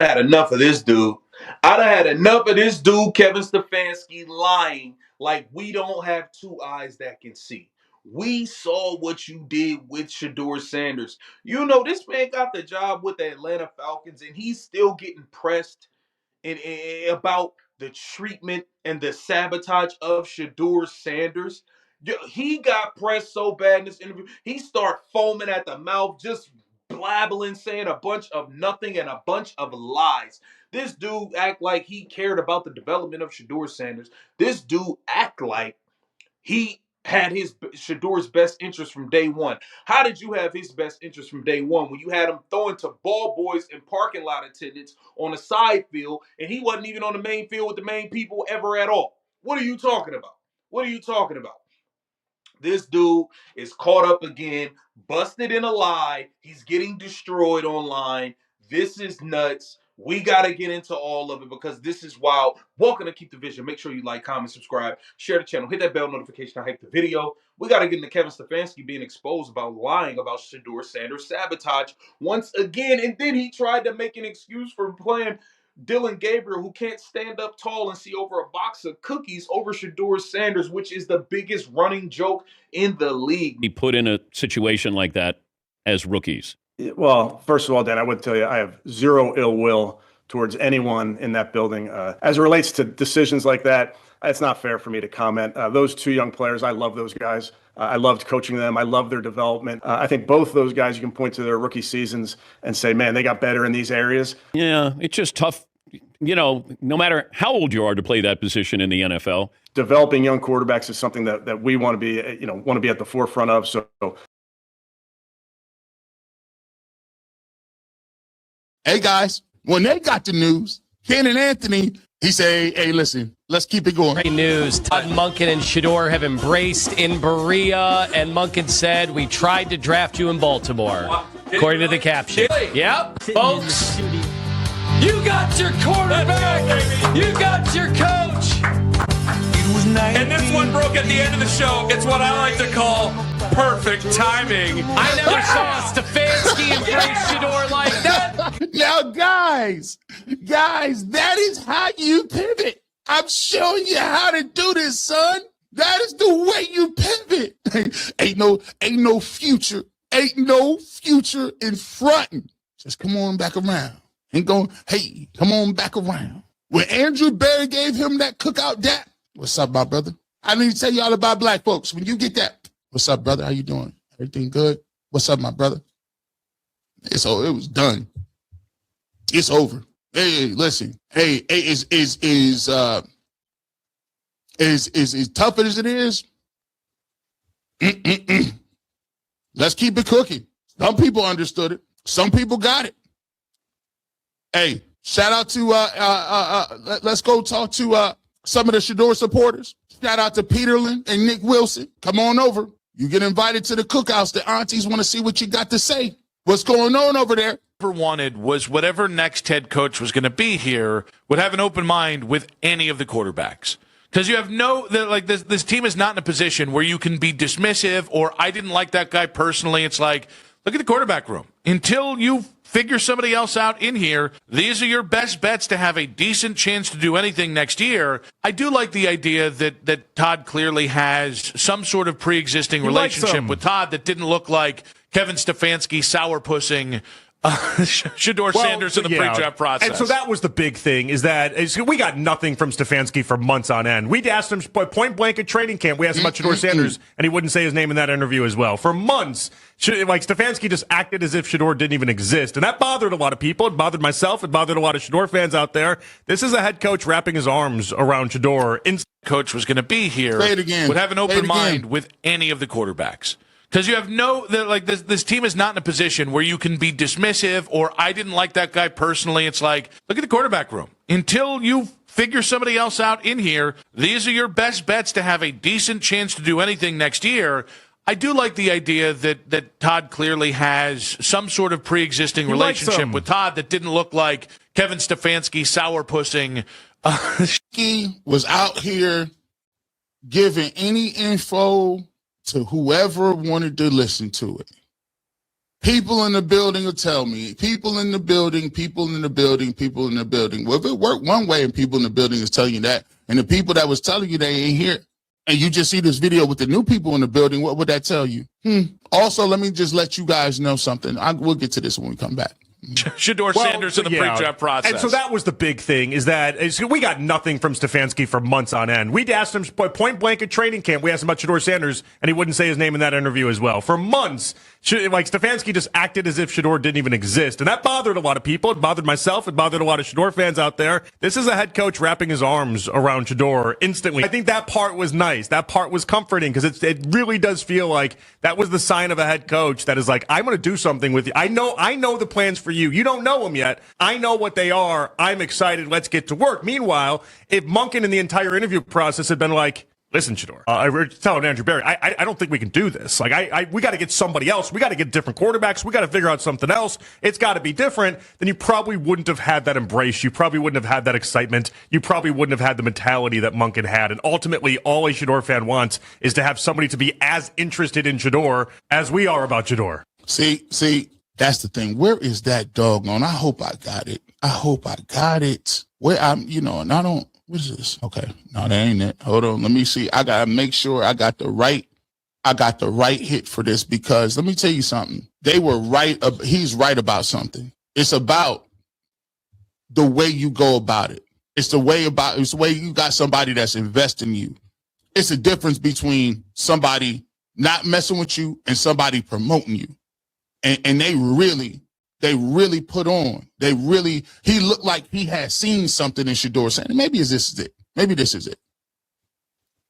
Had enough of this dude. I'd have had enough of this dude, Kevin Stefanski, lying like we don't have two eyes that can see. We saw what you did with Shedeur Sanders. You know, this man got the job with the Atlanta Falcons, and he's still getting pressed about the treatment and the sabotage of Shedeur Sanders. He got pressed so bad in this interview, he started foaming at the mouth, just blabbling, saying a bunch of nothing and a bunch of lies. This dude act like he cared about the development of Shedeur Sanders. This dude act like he had his Shadeur's best interest from day one. How did you have his best interest from day one when you had him throwing to ball boys and parking lot attendants on a side field, and he wasn't even on the main field with the main people ever at all? What are you talking about? What are you talking about? This dude is caught up again, busted in a lie. He's getting destroyed online. This is nuts. We got to get into all of it because this is wild. Welcome to Keep the Vision. Make sure you like, comment, subscribe, share the channel, hit that bell notification. I hype the video. We got to get into Kevin Stefanski being exposed about lying about Shedeur Sanders sabotage once again. And then he tried to make an excuse for playing Dylan Gabriel, who can't stand up tall and see over a box of cookies over Shedeur Sanders, which is the biggest running joke in the league. Be put in a situation like that as rookies? Well, first of all, Dan, I would tell you I have zero ill will towards anyone in that building. As it relates to decisions like that, it's not fair for me to comment. Those two young players, I love those guys. I loved coaching them. I love their development. I think both those guys, you can point to their rookie seasons and say, man, they got better in these areas. Yeah, it's just tough, you know, no matter how old you are to play that position in the NFL. Developing young quarterbacks is something that we want to be, want to be at the forefront of. So, hey guys, when they got the news, Ken and Anthony, he said, hey, listen, let's keep it going. Great news. Todd Monken and Shedeur have embraced in Berea, and Monken said, we tried to draft you in Baltimore, according to the caption. Yep, folks, you got your quarterback, you got your coach. And this one broke at the end of the show. It's what I like to call perfect timing. I never saw Stefanski embrace Shedeur like that. Now, guys, that is how you pivot. I'm showing you how to do this, son. That is the way you pivot. ain't no future in fronting. Just come on back around. Ain't going, hey, come on back around. When Andrew Berry gave him that cookout dap, what's up, my brother? I need to tell you all about black folks. When you get that, what's up, brother? How you doing? Everything good? What's up, my brother? It was done. It's over. Hey, listen. Hey, is tough as it is. Let's keep it cooking. Some people understood it. Some people got it. Hey, shout out to let's go talk to some of the Shedeur supporters. Shout out to Peterlin and Nick Wilson. Come on over. You get invited to the cookouts. The aunties want to see what you got to say. What's going on over there? Wanted was whatever next head coach was going to be here would have an open mind with any of the quarterbacks. Because you have this team is not in a position where you can be dismissive or I didn't like that guy personally. It's like, look at the quarterback room. Until you figure somebody else out in here, these are your best bets to have a decent chance to do anything next year. I do like the idea that Todd clearly has some sort of pre-existing relationship with Todd that didn't look like Kevin Stefanski sourpussing Shedeur Sanders in the pre-draft process. And so that was the big thing, is that we got nothing from Stefanski for months on end. We'd asked him point blank at training camp. We asked him about Shedeur Sanders, and he wouldn't say his name in that interview as well. For months, Stefanski just acted as if Shedeur didn't even exist. And that bothered a lot of people. It bothered myself. It bothered a lot of Shedeur fans out there. This is a head coach wrapping his arms around Shedeur. Coach was going to be here. Say it again. Would have an open mind with any of the quarterbacks. Because you have this team is not in a position where you can be dismissive or I didn't like that guy personally. It's like, look at the quarterback room. Until you figure somebody else out in here, these are your best bets to have a decent chance to do anything next year. I do like the idea that Todd clearly has some sort of pre-existing relationship with Todd that didn't look like Kevin Stefanski sourpussing. He was out here giving any info to whoever wanted to listen to it. People in the building will tell me. People in the building, people in the building, people in the building. Well, if it worked one way and people in the building is telling you that, and the people that was telling you they ain't here, and you just see this video with the new people in the building, what would that tell you? Also, let me just let you guys know something. We'll get to this when we come back. Shedeur Sanders in the pre-draft process. And so that was the big thing, is that we got nothing from Stefanski for months on end. We asked him point blank at training camp. We asked him about Shedeur Sanders, and he wouldn't say his name in that interview as well. For months, Stefanski just acted as if Shedeur didn't even exist. And that bothered a lot of people. It bothered myself. It bothered a lot of Shedeur fans out there. This is a head coach wrapping his arms around Shedeur instantly. I think that part was nice. That part was comforting, because it really does feel like that was the sign of a head coach that is like, I'm going to do something with you. I know the plans for you. You don't know them yet. I know what they are. I'm excited. Let's get to work. Meanwhile, if Monken in the entire interview process had been like, listen, Shedeur, I was telling Andrew Berry, I don't think we can do this. Like, we got to get somebody else. We got to get different quarterbacks. We got to figure out something else. It's got to be different. Then you probably wouldn't have had that embrace. You probably wouldn't have had that excitement. You probably wouldn't have had the mentality that Monken had. And ultimately, all a Shedeur fan wants is to have somebody to be as interested in Shedeur as we are about Shedeur. See, that's the thing. Where is that doggone? I hope I got it. Where and I don't. What is this? Okay. No, that ain't it. Hold on. Let me see. I gotta make sure I got the right hit for this, because let me tell you something. They were right. He's right about something. It's about the way you go about it. It's the way you got somebody that's investing in you. It's a difference between somebody not messing with you and somebody promoting you. And they really put on. He looked like he had seen something in Shedeur Sanders. Maybe this is it.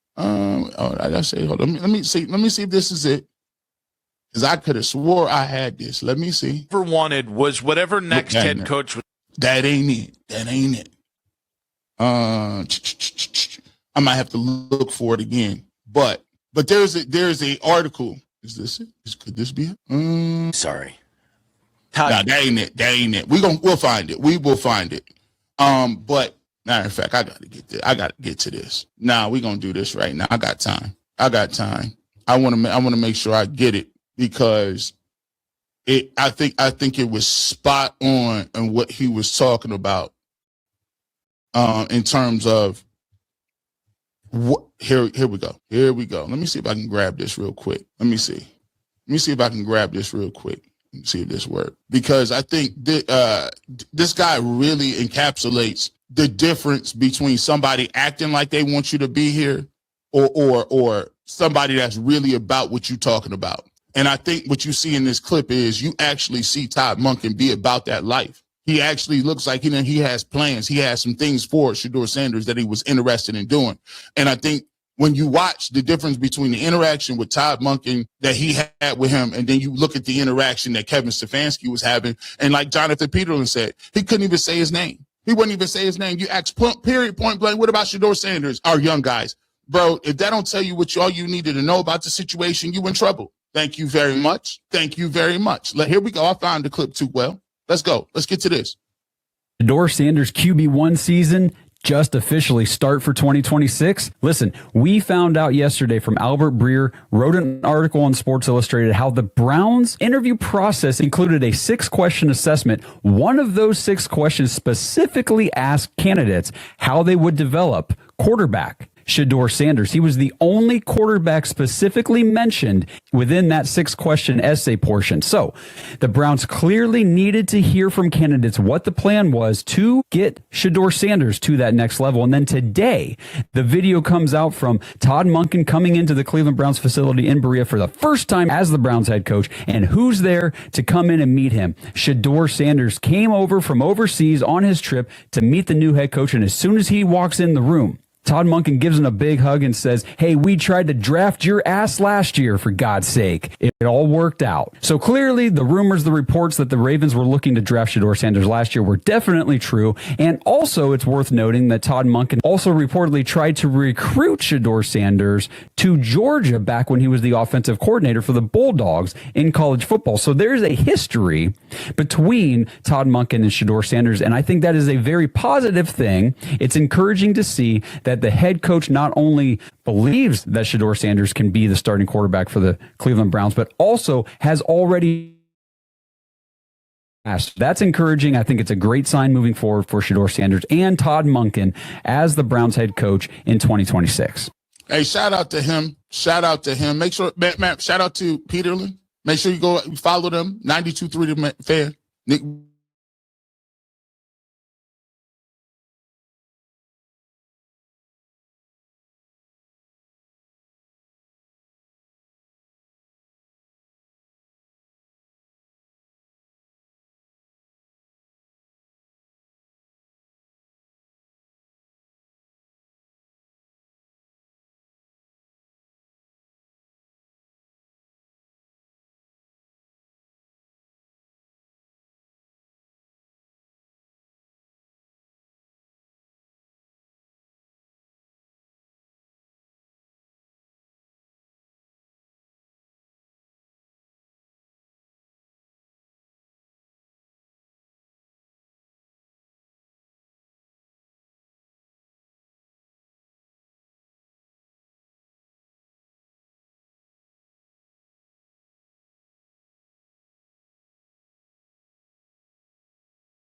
I say, hold on. Let me see if this is it. Because I could have swore I had this. Let me see. Ever wanted was whatever next head coach was. That ain't it. I might have to look for it again. But there's a article. Is this it? Could this be it? Sorry. Nah, that ain't it. We'll find it. We will find it. But matter of fact, I gotta get to this. Nah, we're gonna do this right now. I got time. I wanna make sure I get it, because I think it was spot on what he was talking about. In terms of what, here we go. Let me see if I can grab this real quick. Let me see if I can grab this real quick. Let me see if this works. Because I think this guy really encapsulates the difference between somebody acting like they want you to be here or somebody that's really about what you're talking about. And I think what you see in this clip is you actually see Todd Monken be about that life. He actually looks like he has plans. He has some things for Shedeur Sanders that he was interested in doing. And I think when you watch the difference between the interaction with Todd Monken that he had with him, and then you look at the interaction that Kevin Stefanski was having, and like Jonathan Peterlin said, he couldn't even say his name. He wouldn't even say his name. You ask point blank, what about Shedeur Sanders, our young guys? Bro, if that don't tell you all you needed to know about the situation, you in trouble. Thank you very much. Here we go. I found the clip too well. Let's go. Let's get to this. Shedeur Sanders QB1 season just officially start for 2026. Listen, we found out yesterday from Albert Breer, wrote an article on Sports Illustrated, how the Browns interview process included a 6-question assessment. One of those 6 questions specifically asked candidates how they would develop quarterback Shedeur Sanders. He was the only quarterback specifically mentioned within that 6-question essay portion. So the Browns clearly needed to hear from candidates what the plan was to get Shedeur Sanders to that next level. And then today, the video comes out from Todd Monken coming into the Cleveland Browns facility in Berea for the first time as the Browns head coach. And who's there to come in and meet him? Shedeur Sanders came over from overseas on his trip to meet the new head coach. And as soon as he walks in the room, Todd Monken gives him a big hug and says, hey, we tried to draft your ass last year, for God's sake. It all worked out. So clearly the rumors, the reports that the Ravens were looking to draft Shedeur Sanders last year were definitely true. And also it's worth noting that Todd Monken also reportedly tried to recruit Shedeur Sanders to Georgia back when he was the offensive coordinator for the Bulldogs in college football. So there's a history between Todd Monken and Shedeur Sanders. And I think that is a very positive thing. It's encouraging to see that the head coach not only believes that Shedeur Sanders can be the starting quarterback for the Cleveland Browns, but also has already That's encouraging. I think it's a great sign moving forward for Shedeur Sanders and Todd Monken as the Browns head coach in 2026. Hey, shout out to him. Shout out to him. Make sure, man, shout out to Peterlin. Make sure you go follow them. 92.3 The Fan.